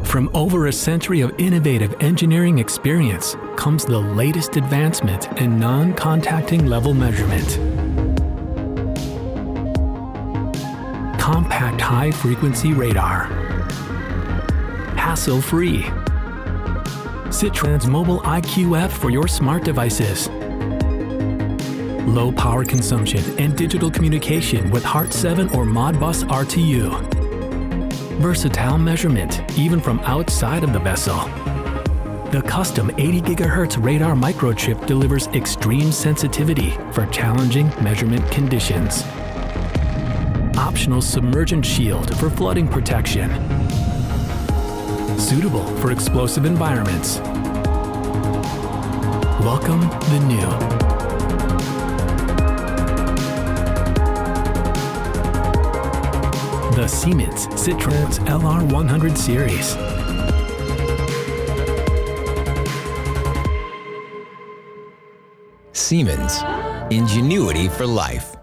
From over a century of innovative engineering experience comes the latest advancement in non-contacting level measurement. Compact high-frequency radar. Hassle-free. SITRANS Mobile IQF for your smart devices. Low power consumption and digital communication with HART 7 or Modbus RTU. Versatile measurement, even from outside of the vessel. The custom 80 GHz radar microchip delivers extreme sensitivity for challenging measurement conditions. Optional submergent shield for flooding protection. Suitable for explosive environments. Welcome the new. The Siemens SITRANS LR100 series. Siemens, ingenuity for life.